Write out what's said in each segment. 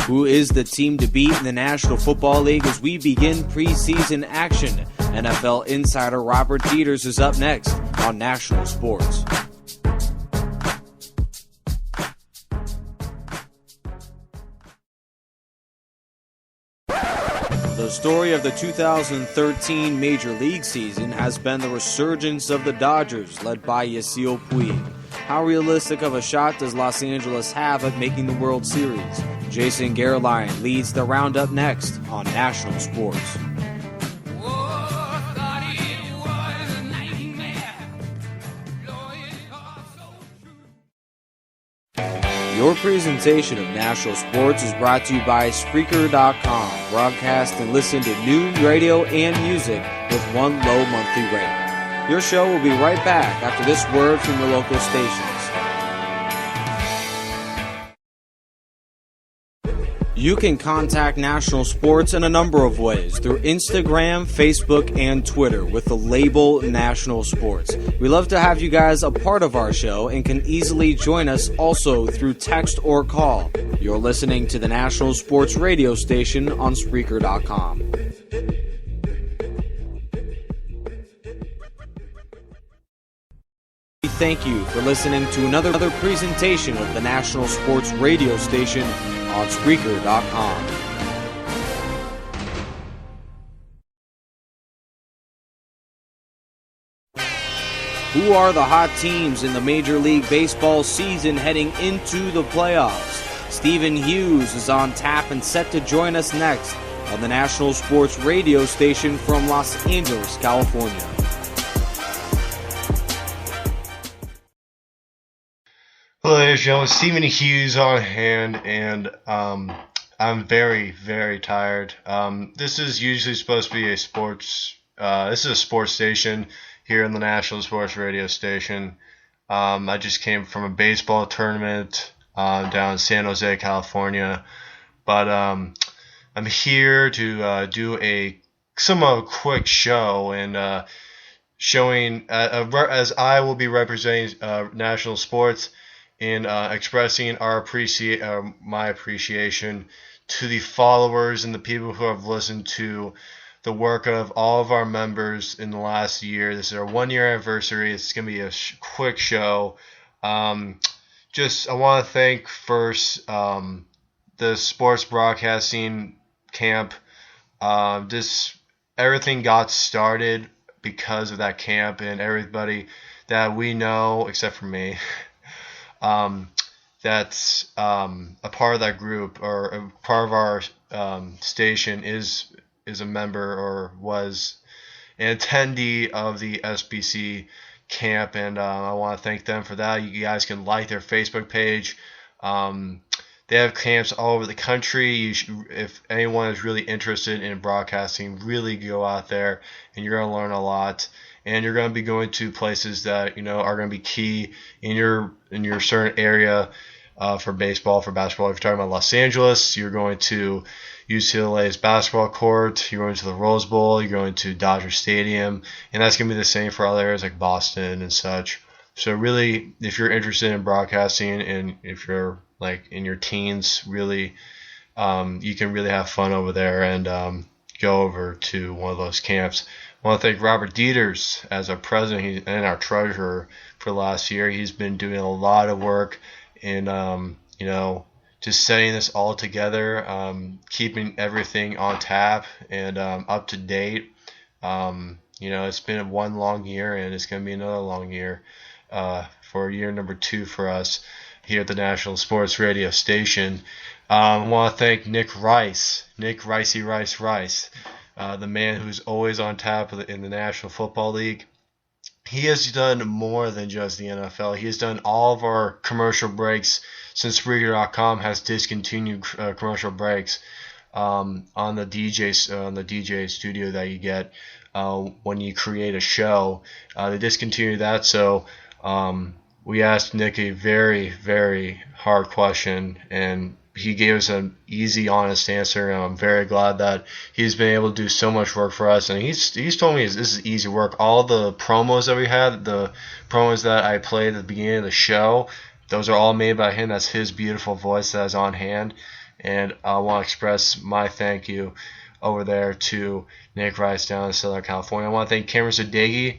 Who is the team to beat in the National Football League as we begin preseason action? NFL insider Robert Dieters is up next on National Sports. The story of the 2013 Major League season has been the resurgence of the Dodgers, led by Yasiel Puig. How realistic of a shot does Los Angeles have at making the World Series? Jason Gerline leads the roundup next on National Sports. Your presentation of National Sports is brought to you by Spreaker.com. Broadcast and listen to news, radio, and music with one low monthly rate. Your show will be right back after this word from your local stations. You can contact National Sports in a number of ways, through Instagram, Facebook, and Twitter with the label National Sports. We love to have you guys a part of our show and can easily join us also through text or call. You're listening to the National Sports radio station on Spreaker.com. Thank you for listening to another presentation of the National Sports radio station on Spreaker.com. Who are the hot teams in the Major League Baseball season heading into the playoffs? Stephen Hughes is on tap and set to join us next on the National Sports radio station from Los Angeles, California. Hello, ladies and gentlemen. Stephen Hughes on hand, and I'm very, very tired. This is usually supposed to be a sports. This is a sports station here in the National Sports Radio station. I just came from a baseball tournament down in San Jose, California, but I'm here to do a somewhat quick show and showing as I will be representing National Sports in expressing my appreciation to the followers and the people who have listened to the work of all of our members in the last year. This is our 1 year anniversary. It's going to be a quick show. I want to thank first the sports broadcasting camp. Everything got started because of that camp, and everybody that we know, except for me, that's a part of that group or a part of our station is a member or was an attendee of the SBC camp, and I want to thank them for that. You guys can like their Facebook page. They have camps all over the country. If anyone is really interested in broadcasting, really go out there, and you're going to learn a lot. And you're going to be going to places that are going to be key in your certain area for baseball, for basketball. If you're talking about Los Angeles, you're going to UCLA's basketball court. You're going to the Rose Bowl. You're going to Dodger Stadium, and that's going to be the same for other areas like Boston and such. So really, if you're interested in broadcasting and if you're like in your teens, really, you can really have fun over there and go over to one of those camps. I want to thank Robert Dieters as our president and our treasurer for last year. He's been doing a lot of work in, just setting this all together, keeping everything on tap and up to date. It's been one long year, and it's going to be another long year for year number 2 for us here at the National Sports Radio station. I want to thank Nick Ricey Rice. The man who's always on tap in the National Football League. He has done more than just the NFL. He has done all of our commercial breaks since Spreaker.com has discontinued commercial breaks on the DJ studio that you get when you create a show. They discontinued that, so we asked Nick a very, very hard question, and he gave us an easy, honest answer, and I'm very glad that he's been able to do so much work for us. And he's told me this is easy work. All the promos that we had, the promos that I played at the beginning of the show, those are all made by him. That's his beautiful voice that is on hand. And I want to express my thank you over there to Nick Rice down in Southern California. I want to thank Cameron Sadeghi.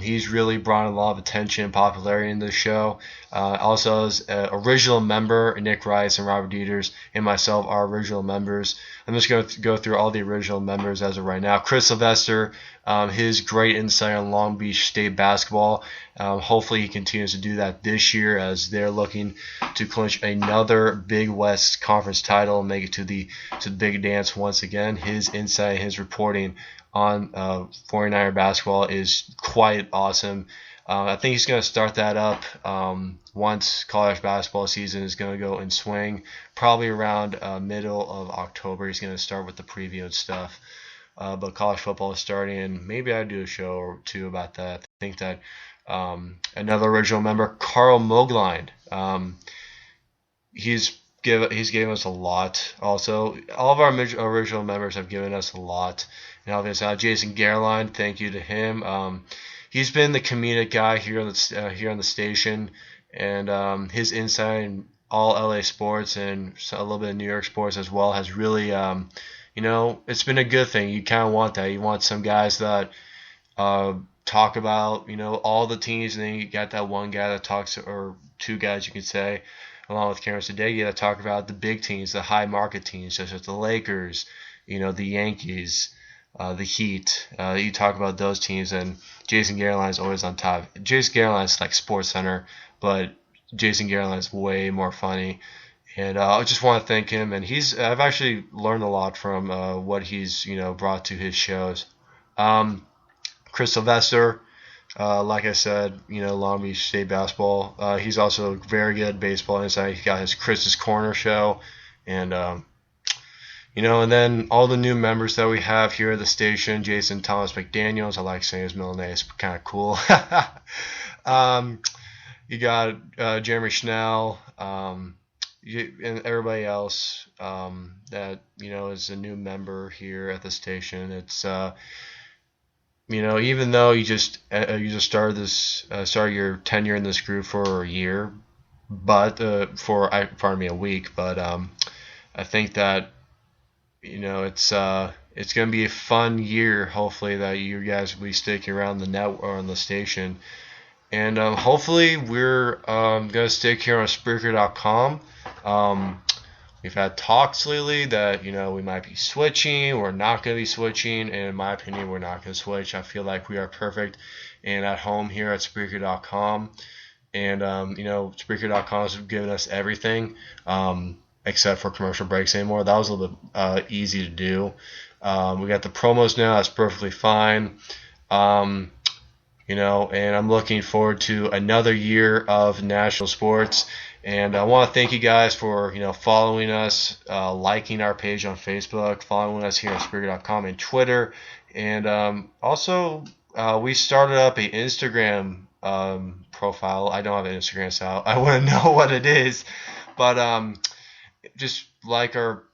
He's really brought a lot of attention and popularity in this show. Also, as an original member, Nick Rice and Robert Dieters and myself are original members. I'm just going to go through all the original members as of right now. Chris Sylvester, his great insight on Long Beach State basketball. Hopefully he continues to do that this year as they're looking to clinch another Big West Conference title and make it to the big dance once again. His insight, his reporting on 49er basketball is quite awesome. I think he's going to start that up once college basketball season is going to go in swing, probably around middle of October. He's going to start with the preview and stuff. But college football is starting, and maybe I'll do a show or two about that. I think that another original member, Carl Mogline, he's given us a lot. Also, all of our original members have given us a lot. And obviously, Jason Gerline, thank you to him. He's been the comedic guy here on the station, and his insight in all LA sports and a little bit of New York sports as well has really, it's been a good thing. You kind of want that. You want some guys that talk about, all the teams, and then you got that one guy that talks, or two guys you could say, along with Cameron Sadeghi, that talk about the big teams, the high market teams, such as the Lakers, the Yankees, the Heat. You talk about those teams, and Jason Gerline is always on top. Jason Gerline is like Sports Center, but Jason Gerline is way more funny. And I just want to thank him. And I've actually learned a lot from what he's brought to his shows. Chris Sylvester, like I said, Long Beach State basketball. He's also very good at baseball insight. He got his Chris's Corner show, and and then all the new members that we have here at the station. Jason Thomas McDaniels. I like saying his middle name. It's kind of cool. You got Jeremy Schnell, and everybody else that is a new member here at the station. It's even though you just started your tenure in this group for a year, but a week. But I think that it's going to be a fun year. Hopefully that you guys will be sticking around the net or on the station, and hopefully we're going to stick here on Spreaker.com. We've had talks lately that we might be switching. We're not going to be switching, and in my opinion, we're not going to switch. I feel like we are perfect and at home here at Spreaker.com, and Spreaker.com has given us everything. Except for commercial breaks anymore. That was a little bit easy to do. We got the promos now. That's perfectly fine. And I'm looking forward to another year of national sports. And I want to thank you guys for following us, liking our page on Facebook, following us here on Spreaker.com and Twitter, and also we started up an Instagram profile. I don't have an Instagram, so I wouldn't know what it is, but just like our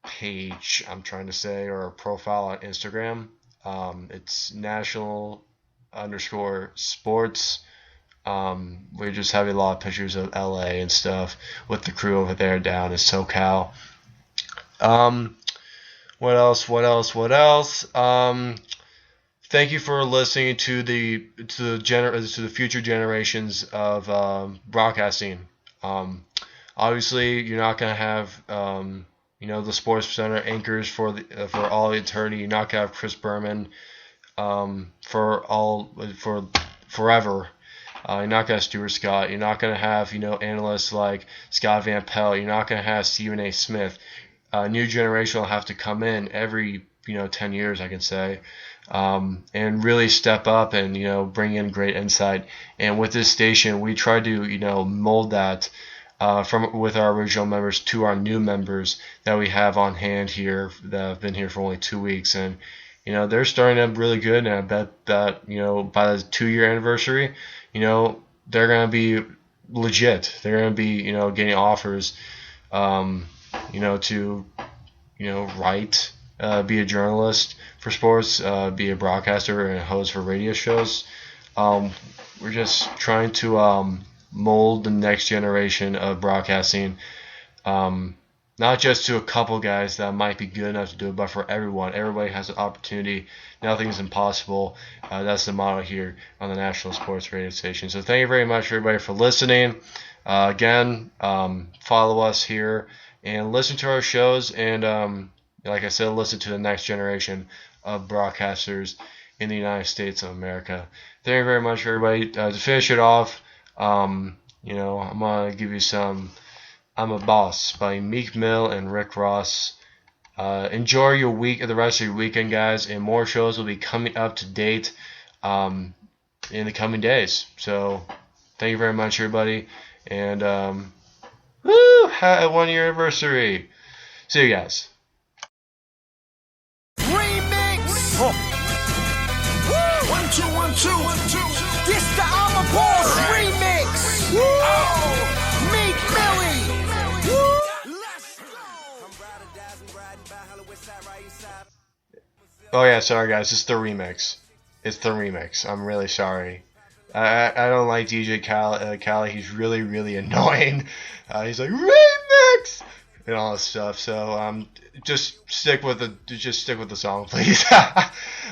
page, I'm trying to say, or our profile on Instagram. It's national_sports. We just have a lot of pictures of LA and stuff with the crew over there down in SoCal. What else? Thank you for listening to the future generations of broadcasting. Obviously, you're not going to have the Sports Center anchors for all eternity. You're not going to have Chris Berman for forever. You're not going to have Stuart Scott. You're not going to have analysts like Scott Van Pelt. You're not going to have Stephen A. Smith. New generation will have to come in every 10 years, I can say, and really step up and bring in great insight. And with this station, we try to mold that with our original members to our new members that we have on hand here that have been here for only 2 weeks, and they're starting up really good. And I bet that by the 2-year anniversary, they're gonna be legit. They're gonna be getting offers, to write, be a journalist for sports, be a broadcaster and a host for radio shows. We're just trying to mold the next generation of broadcasting. not just to a couple guys that might be good enough to do it, but for everyone. Everybody has an opportunity. Nothing is impossible. That's the motto here on the National Sports Radio Station. So thank you very much, everybody, for listening. Again, follow us here and listen to our shows. And like I said, listen to the next generation of broadcasters in the United States of America. Thank you very much, everybody. To finish it off, I'm going to give you some I'm a Boss by Meek Mill and Rick Ross. Enjoy your week, the rest of your weekend, guys, and more shows will be coming up to date in the coming days. So thank you very much, everybody, and a 1 year anniversary. See you guys. Remix. 1 2 1 2. This the I'm a Boss remix. Oh, Meek Millie. Oh yeah, sorry guys, it's the remix. It's the remix. I'm really sorry. I don't like DJ Khaled. He's really, really annoying. He's like remix and all this stuff. So just stick with the song, please.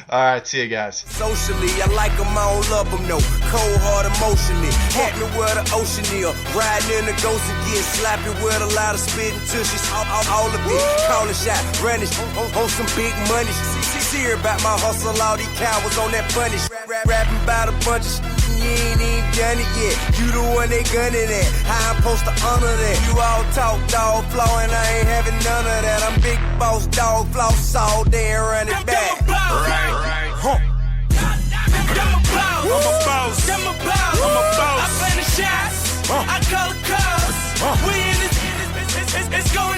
All right, see you guys. Socially, I like them, I don't love them, no. Cold heart emotionally. Hit me where the ocean is. Riding in the ghost and get slappy with a lot of spitting tushies. All of it. Call a shot, running on some big money. Sincere about my hustle, all these cowards on that punish. Rapping about a bunch of you ain't even done it yet. You the one they gunning at. How I'm supposed to honor that? You all talk dog flaw and I ain't having none of that. I'm big boss dog floss all day and run it back. Right. Huh. I'm a boss. I'm a boss. I play the shots. I call the calls. We in this. It's going